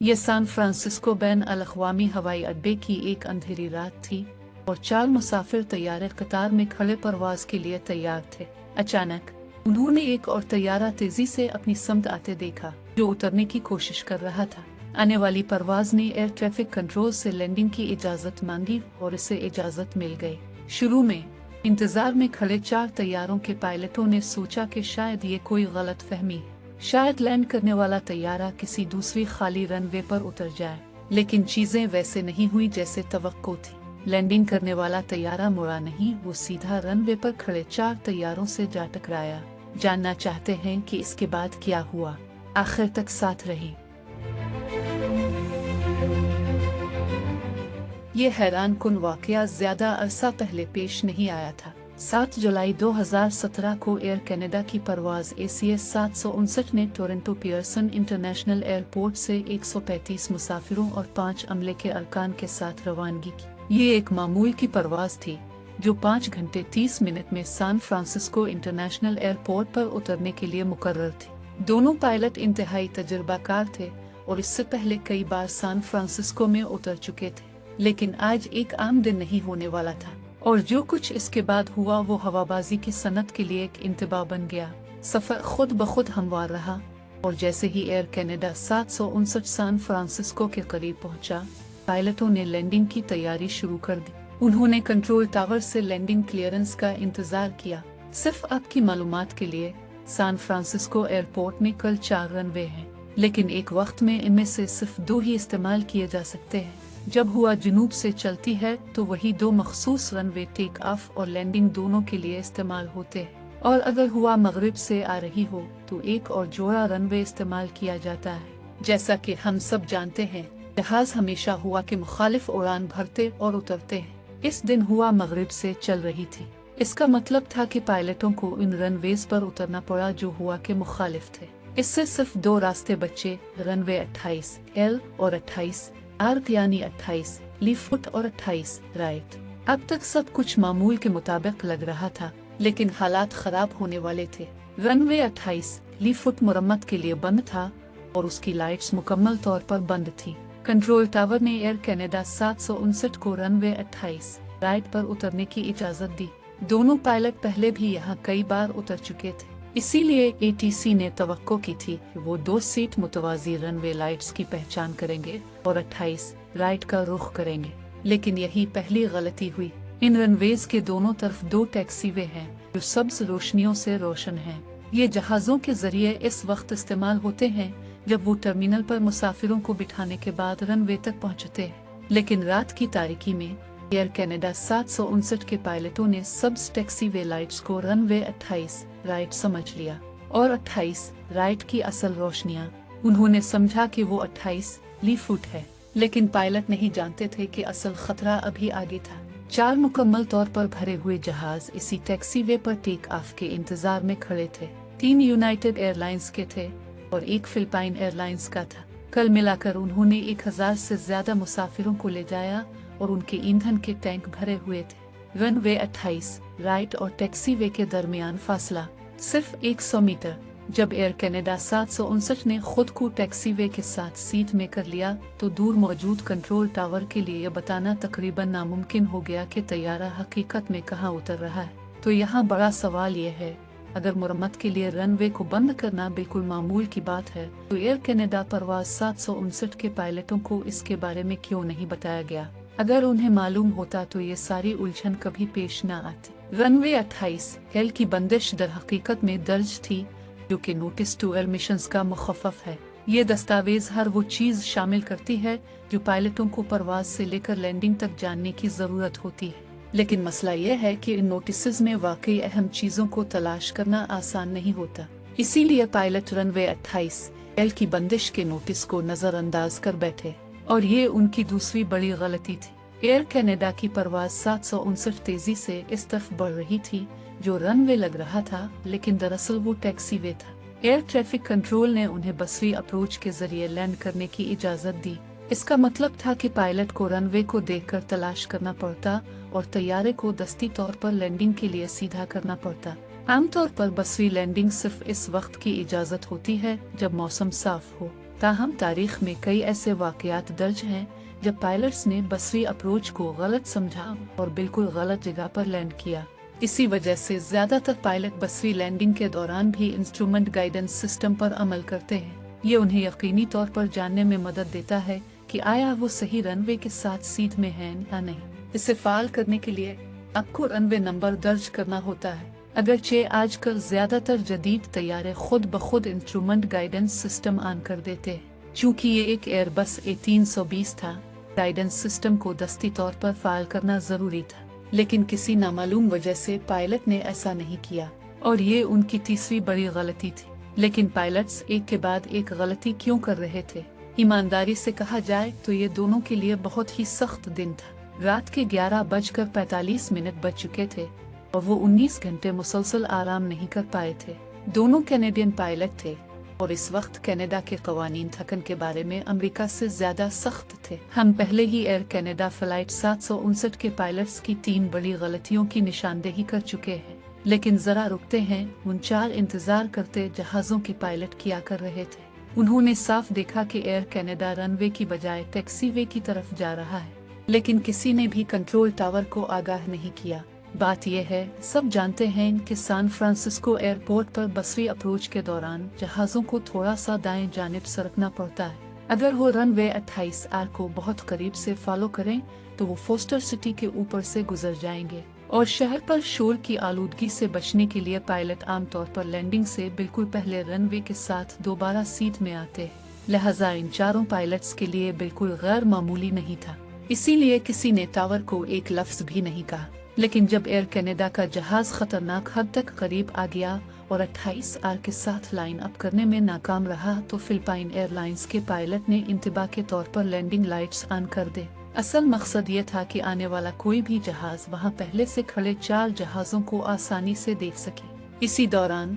ये San Francisco ban अल-अक़वामी हवाई अड्डे की एक अंधेरी रात थी और 4 मुसाफिर तैयारे कतार में खड़े परवाज के लिए तैयार थे। अचानक उन्होंने एक और तैयारा तेजी से अपनी समत आते देखा, जो उतरने की कोशिश कर रहा था। आने वाली परवाज ने एयर ट्रैफिक कंट्रोल से लैंडिंग की इजाजत मांगी और इसे इजाजत मिल गई। शुरू में इंतजार में खड़े 4 तैयारों के पायलटों ने सोचा कि शायद ये कोई गलत फहमी है, शायद लैंड करने वाला तैयारा किसी दूसरी खाली रनवे पर उतर जाए। लेकिन चीजें वैसे नहीं हुई जैसे तवक्को थी। लैंडिंग करने वाला तैयारा मुड़ा नहीं, वो सीधा रनवे पर खड़े 4 तैयारों से जा टकराया। जानना चाहते हैं कि इसके बाद क्या हुआ? आखिर तक साथ रही। ये हैरान कुन वाकया ज्यादा अरसा पहले पेश नहीं आया था। 7 जुलाई 2017 को एयर कनाडा की परवाज ACS 759 ने टोरंटो पियर्सन इंटरनेशनल एयरपोर्ट से 135 मुसाफिरों और 5 अमले के अरकान के साथ रवानगी की। ये एक मामूल की परवाज थी जो 5 घंटे 30 मिनट में सैन फ्रांसिस्को इंटरनेशनल एयरपोर्ट पर उतरने के लिए मुकर्रर थी। दोनों पायलट इंतहाई तजुर्बाकार थे और इससे पहले कई बार सैन फ्रांसिस्को में उतर चुके थे, लेकिन आज एक आम दिन नहीं होने वाला था और जो कुछ इसके बाद हुआ वो हवाबाजी की सनत के लिए एक इंतबा बन गया। सफर खुद ब खुद हमवार रहा और जैसे ही एयर कनाडा 759 सैन फ्रांसिस्को के करीब पहुंचा, पायलटों ने लैंडिंग की तैयारी शुरू कर दी। उन्होंने कंट्रोल टावर से लैंडिंग क्लियरेंस का इंतजार किया। सिर्फ आपकी मालूमात के लिए, सैन फ्रांसिस्को एयरपोर्ट में कल 4 रनवे हैं, लेकिन एक वक्त में इनमें से सिर्फ 2 ही इस्तेमाल किए जा सकते हैं। जब हुआ जुनूब से चलती है तो वही 2 मखसूस रनवे टेक ऑफ और लैंडिंग दोनों के लिए इस्तेमाल होते हैं, और अगर हुआ मगरिब से आ रही हो तो एक और जोड़ा रनवे इस्तेमाल किया जाता है। जैसा कि हम सब जानते हैं, जहाज हमेशा हुआ के मुखालिफ उड़ान भरते और उतरते हैं। इस दिन हुआ मगरिब से चल रही थी। इसका मतलब था कि पायलटों को इन रनवेज पर उतरना पड़ा जो हुआ के मुखालिफ थे। इससे सिर्फ 2 रास्ते बचे, रनवे 28 L और 28 आर्क यानी 28 लीफुट और 28 राइट। अब तक सब कुछ मामूल के मुताबिक लग रहा था, लेकिन हालात खराब होने वाले थे। रनवे 28 लीफुट मुरम्मत के लिए बंद था और उसकी लाइट्स मुकम्मल तौर पर बंद थी। कंट्रोल टावर ने एयर कनाडा 759 को रनवे 28 राइट पर उतरने की इजाजत दी। दोनों पायलट पहले भी यहाँ कई बार उतर चुके थे, इसीलिए ATC ने तवक्को की थी कि वो 2 सीट मुतवाजी रनवे लाइट्स की पहचान करेंगे और 28 राइट का रुख करेंगे। लेकिन यही पहली गलती हुई। इन रनवेज के दोनों तरफ 2 टैक्सीवे हैं जो सब्ज रोशनियों से रोशन हैं। ये जहाजों के जरिए इस वक्त इस्तेमाल होते हैं जब वो टर्मिनल पर मुसाफिरों को बिठाने के बाद रनवे तक पहुँचते हैं। लेकिन रात की तारीकी में एयर कनाडा 759 के पायलटों ने सब्ज टैक्सीवे लाइट्स को रनवे 28 राइट समझ लिया और 28 राइट की असल रोशनियां उन्होंने समझा कि वो 28 लीफुट है। लेकिन पायलट नहीं जानते थे कि असल खतरा अभी आगे था। 4 मुकम्मल तौर पर भरे हुए जहाज इसी टैक्सीवे पर टेक ऑफ के इंतजार में खड़े थे। 3 यूनाइटेड एयरलाइंस के थे और 1 फिलिपाइन एयरलाइंस का था। कल मिलाकर उन्होंने 1000 से ज्यादा मुसाफिरों को ले जाया और उनके ईंधन के टैंक भरे हुए थे। रनवे 28 राइट और टैक्सीवे के दरमियान फासला सिर्फ 100 मीटर। जब एयर कनाडा 759 ने खुद को टैक्सीवे के साथ सीट में कर लिया तो दूर मौजूद कंट्रोल टावर के लिए यह बताना तकरीबन नामुमकिन हो गया कि तैयारा हकीकत में कहां उतर रहा है। तो यहाँ बड़ा सवाल यह है, अगर मुरम्मत के लिए रनवे को बंद करना बिल्कुल मामूल की बात है तो एयर कनाडा परवाज 759 के पायलटों को इसके बारे में क्यों नहीं बताया गया? अगर उन्हें मालूम होता तो ये सारी उलझन कभी पेश न आती। रनवे 28 L की बंदिश दर हकीकत में दर्ज थी, जो कि नोटिस टू एयर मिशंस का मुखफ़फ़ है। ये दस्तावेज हर वो चीज़ शामिल करती है जो पायलटों को परवाज से लेकर लैंडिंग तक जानने की ज़रूरत होती है। लेकिन मसला यह है कि इन नोटिस में वाकई अहम चीज़ों को तलाश करना आसान नहीं होता। इसीलिए पायलट रनवे 28 L की बंदिश के नोटिस को नज़रअंदाज कर बैठे और ये उनकी दूसरी बड़ी गलती थी। एयर कनाडा की परवाज 759 तेजी से इस तरफ बढ़ रही थी जो रनवे लग रहा था, लेकिन दरअसल वो टैक्सीवे था। एयर ट्रैफिक कंट्रोल ने उन्हें बसवी अप्रोच के जरिए लैंड करने की इजाजत दी। इसका मतलब था कि पायलट को रनवे को देखकर तलाश करना पड़ता और तैयारे को दस्ती तौर पर लैंडिंग के लिए सीधा करना पड़ता। आमतौर पर बसवी लैंडिंग सिर्फ इस वक्त की इजाजत होती है जब मौसम साफ हो। ताहम तारीख में कई ऐसे वाकयात दर्ज हैं जब पायलट्स ने बसरी अप्रोच को गलत समझा और बिल्कुल गलत जगह पर लैंड किया। इसी वजह से ज्यादातर पायलट बसरी लैंडिंग के दौरान भी इंस्ट्रूमेंट गाइडेंस सिस्टम पर अमल करते हैं। ये उन्हें यकीनी तौर पर जानने में मदद देता है कि आया वो सही रनवे के साथ सीध में है या नहीं। इसे फाल करने के लिए आपको रनवे नंबर दर्ज करना होता है। अगरचे आजकल ज्यादातर जदीद तैयारे खुद ब खुद इंस्ट्रूमेंट गाइडेंस सिस्टम ऑन कर देते हैं। चूँकि ये एक एयरबस A320 था, गाइडेंस सिस्टम को दस्ती तौर पर फाल करना जरूरी था, लेकिन किसी नामालूम वजह से पायलट ने ऐसा नहीं किया और ये उनकी तीसरी बड़ी गलती थी। लेकिन पायलट्स एक के बाद एक गलती क्यों कर रहे थे? ईमानदारी से कहा जाए तो ये दोनों के लिए बहुत ही सख्त दिन था। रात के 11:45 बज चुके थे और वो 19 घंटे मुसलसल आराम नहीं कर पाए थे। दोनों कैनेडियन पायलट थे और इस वक्त कनाडा के कवानीन थकन के बारे में अमेरिका से ज्यादा सख्त थे। हम पहले ही एयर कनाडा फ्लाइट 759 के पायलट्स की 3 बड़ी गलतियों की निशानदेही कर चुके हैं, लेकिन जरा रुकते हैं उन 4 इंतजार करते जहाजों के पायलट क्या कर रहे थे। उन्होंने साफ देखा कि एयर कनाडा रनवे की बजाय टैक्सीवे की तरफ जा रहा है, लेकिन किसी ने भी कंट्रोल टावर को आगाह नहीं किया। बात यह है, सब जानते हैं कि सैन फ्रांसिस्को एयरपोर्ट पर बसरी अप्रोच के दौरान जहाजों को थोड़ा सा दाएं जानिब सरकना पड़ता है। अगर वो रनवे 28R को बहुत करीब से फॉलो करें तो वो फोस्टर सिटी के ऊपर से गुजर जाएंगे और शहर पर शोर की आलूदगी से बचने के लिए पायलट आमतौर पर लैंडिंग से बिल्कुल पहले रनवे के साथ दोबारा सीट में आते हैं। लिहाजा इन चारों पायलट्स के लिए बिल्कुल गैर मामूली नहीं था, इसीलिए किसी ने टावर को एक लफ्ज भी नहीं कहा। लेकिन जब एयर कनाडा का जहाज खतरनाक हद तक करीब आ गया और 28R के साथ लाइन अप करने में नाकाम रहा तो फिलिपाइन एयरलाइंस के पायलट ने इंतबा के तौर पर लैंडिंग लाइट्स ऑन कर दे। असल मकसद ये था कि आने वाला कोई भी जहाज वहां पहले से खड़े 4 जहाजों को आसानी से देख सके। इसी दौरान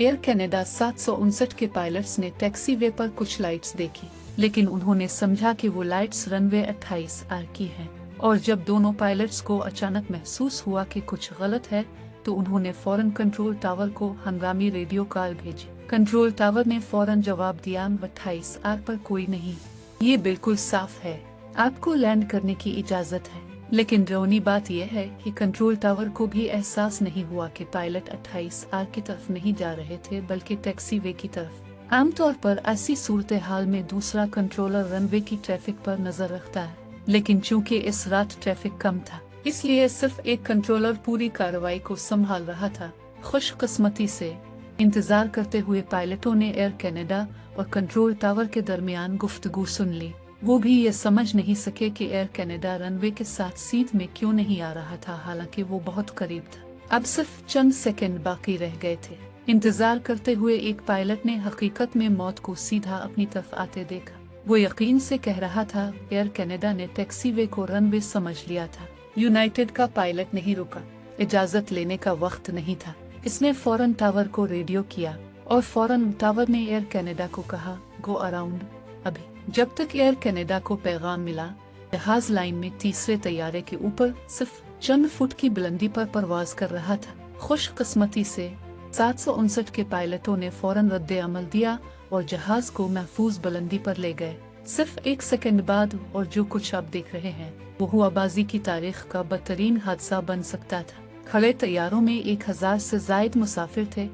एयर कनाडा 759 के पायलट्स ने टैक्सीवे पर कुछ लाइट्स देखी, लेकिन उन्होंने समझा कि वो लाइट्स रनवे 28R की हैं। और जब दोनों पायलट्स को अचानक महसूस हुआ कि कुछ गलत है तो उन्होंने फौरन कंट्रोल टावर को हंगामी रेडियो कॉल भेजी। कंट्रोल टावर ने फौरन जवाब दिया 28R पर कोई नहीं, ये बिल्कुल साफ है, आपको लैंड करने की इजाजत है। लेकिन डरावनी बात यह है कि कंट्रोल टावर को भी एहसास नहीं हुआ कि पायलट 28R की तरफ नहीं जा रहे थे बल्कि टैक्सीवे की तरफ। आमतौर पर ऐसी सूरत हाल में दूसरा कंट्रोलर रनवे की ट्रैफिक पर नजर रखता है, लेकिन चूंकि इस रात ट्रैफिक कम था इसलिए सिर्फ एक कंट्रोलर पूरी कार्रवाई को संभाल रहा था। खुशकिस्मती से इंतजार करते हुए पायलटों ने एयर कनाडा और कंट्रोल टावर के दरमियान गुफ्तगू सुन ली। वो भी ये समझ नहीं सके कि एयर कनाडा रनवे के साथ सीट में क्यों नहीं आ रहा था, हालांकि वो बहुत करीब था। अब सिर्फ चंद सेकंड बाकी रह गए थे। इंतजार करते हुए एक पायलट ने हकीकत में मौत को सीधा अपनी तरफ आते देखा। वो यकीन से कह रहा था एयर कनाडा ने टैक्सीवे को रनवे समझ लिया था। यूनाइटेड का पायलट नहीं रुका, इजाजत लेने का वक्त नहीं था। इसने फौरन टावर को रेडियो किया और फौरन टावर ने एयर कनाडा को कहा गो अराउंड अभी। जब तक एयर कनाडा को पैगाम मिला, जहाज लाइन में तीसरे तैयारे के ऊपर सिर्फ चंद फुट की बुलंदी पर परवाज कर रहा था। खुशकिस्मती से 759 के पायलटों ने फौरन रद्द अमल दिया और जहाज को महफूज बुलंदी पर ले गए। सिर्फ 1 सेकंड बाद और जो कुछ आप देख रहे हैं वो हवाबाजी की तारीख का बदतरीन हादसा बन सकता था। खड़े तैयारों में 1000 से जायद मुसाफिर थे,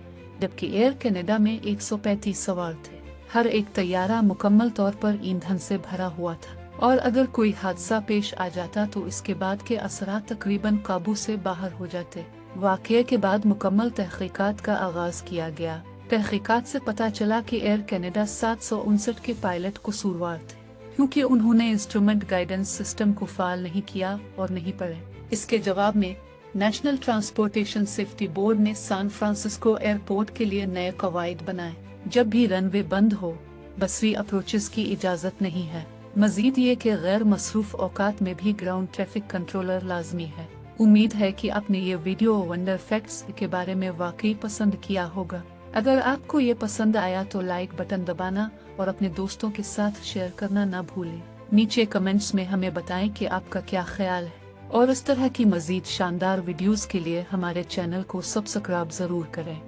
जबकि एयर कनाडा में 135 सवार थे। हर एक तैयारा मुकम्मल तौर पर ईंधन से भरा हुआ था और अगर कोई हादसा पेश आ जाता तो इसके बाद के असरात तकरीबन काबू से बाहर हो जाते। वाक़ये के बाद मुकम्मल तहकीकात का आगाज किया गया। तहकीकात से पता चला कि एयर कनाडा 759 के पायलट कसूरवार थे, क्योंकि उन्होंने इंस्ट्रूमेंट गाइडेंस सिस्टम को फाल नहीं किया और नहीं पढ़े। इसके जवाब में नेशनल ट्रांसपोर्टेशन सेफ्टी बोर्ड ने सैन फ्रांसिस्को एयरपोर्ट के लिए नए कवायद बनाए। जब भी रनवे बंद हो, बसरी अप्रोचेस की इजाजत नहीं है। मजीद ये कि गैर मसरूफ औकात में भी ग्राउंड ट्रैफिक कंट्रोलर लाजमी है। उम्मीद है कि आपने ये वीडियो वंडर फैक्ट्स के बारे में वाकई पसंद किया होगा। अगर आपको ये पसंद आया तो लाइक बटन दबाना और अपने दोस्तों के साथ शेयर करना ना भूलें। नीचे कमेंट्स में हमें बताएं कि आपका क्या ख्याल है और इस तरह की मजीद शानदार वीडियोस के लिए हमारे चैनल को सब्सक्राइब जरूर करें।